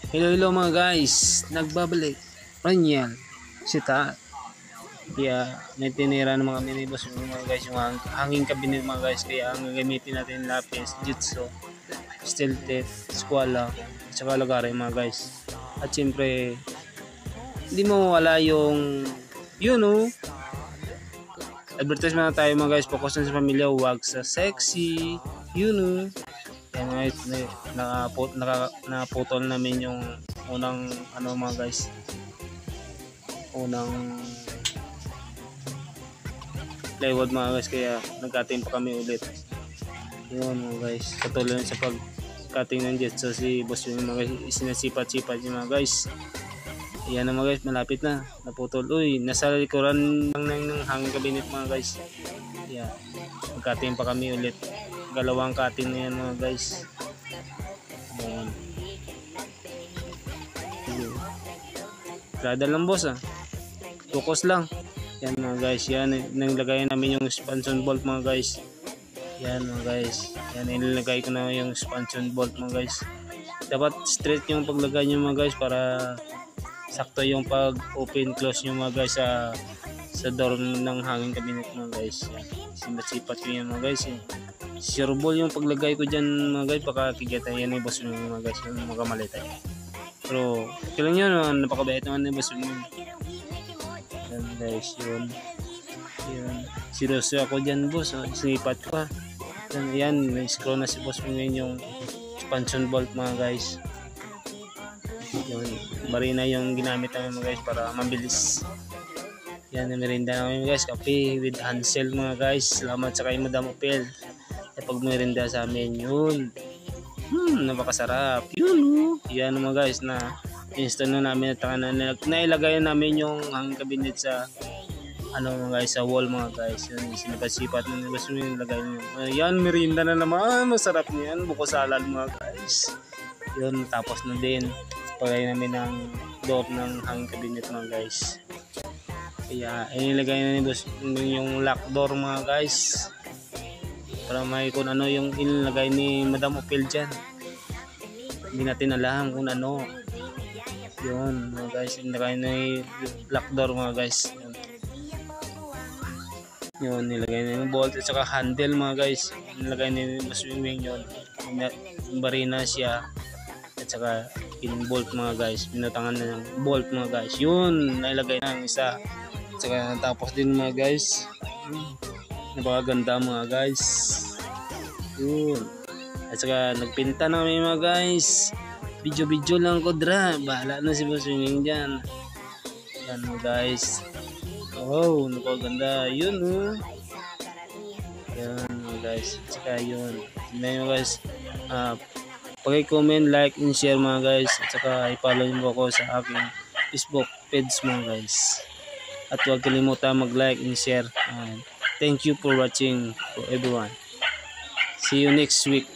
Hello mga guys, nagbabalik Raniel Sita. Kaya may tinira ng mga minibus mga guys, yung hanging cabinet mga guys. Kaya ang gagamitin natin lapis, jitsu, steel tape, squala, at saka lagari mga guys. At siyempre hindi mo wala yung advertisement na tayo mga guys. Focus na sa pamilya, wag sa sexy, kaya guys, naputol namin yung unang mga guys, unang plywood mga guys, kaya nag-cutting pa kami ulit. Yun mga guys, patuloy sa pag-cutting ng jet. So si boss yung mga guys, sinasipat-sipat yung mga guys. Ayan na mga guys, malapit na, naputol. Uy, nasa likuran ng hanging cabinet mga guys. Yeah, nag-cutting pa kami ulit. Dalawang cutting na yan mga guys. Ayan. Trada lang boss focus lang. Yan mga guys, yan nilagay namin yung expansion bolt mga guys. Yan mga guys, yan nilagay ko na yung expansion bolt mga guys. Dapat straight yung paglagay nyo mga guys, para sakto yung pag open close nyo mga guys sa door ng hanging cabinet mga guys. Yan, sinasipat ko yan mga guys. Sure ball yung paglagay ko dyan mga guys, baka kigatan yan yung boss mga guys, yung mga malita. Pero okay lang yan, napakabait naman yung boss mo. Yan guys, yun seryoso ako dyan boss, sinipat ko yan, scroll na si boss mo ngayon yung expansion bolt mga guys. Yun, marina yung ginamit namin mga guys para mabilis. Yan, merinda namin guys, kape with Hansel mga guys. Salamat sa kay Madam Opel pag merinda sa amin. Yun, napakasarap yun. Yan mga guys, na install na namin at nailagay namin yung hanging cabinet sa mga guys, sa wall mga guys. Yan, sinipat-sipat na gusto nyo ilagay nyo. Yan, merinda na naman, masarap niyan, buko salad mga guys. Yun, tapos na din pagay namin ng door ng hanging cabinet mga guys. Kaya inilagay na ni boss yung lock door mga guys, para may kung ano yung inilagay ni Madam Opel dyan. Hindi natin alam kung ano. Yun mga guys, inilagay na yung lock door mga guys. Yun, nilagay na yung bolt at saka handle mga guys. Nilagay na yung swimming yun. Barina siya at saka pin-bolt mga guys. Pinutangan na yung bolt mga guys. Yun, nailagay na ang isa. At saka natapos din mga guys. Napakaganda mga guys. Yun. At saka nagpinta na kami mga guys. Video lang ko dra. Bahala na si boss swimming dyan. Yan mga guys. Oh, napakaganda. Yun yan mga guys. At saka yun. Tignan nyo guys. Pag-comment, like, and share mga guys. At saka i-follow nyo ako sa aking Facebook page mga guys. At huwag kalimutan mag-like and share. Thank you for watching for everyone. See you next week.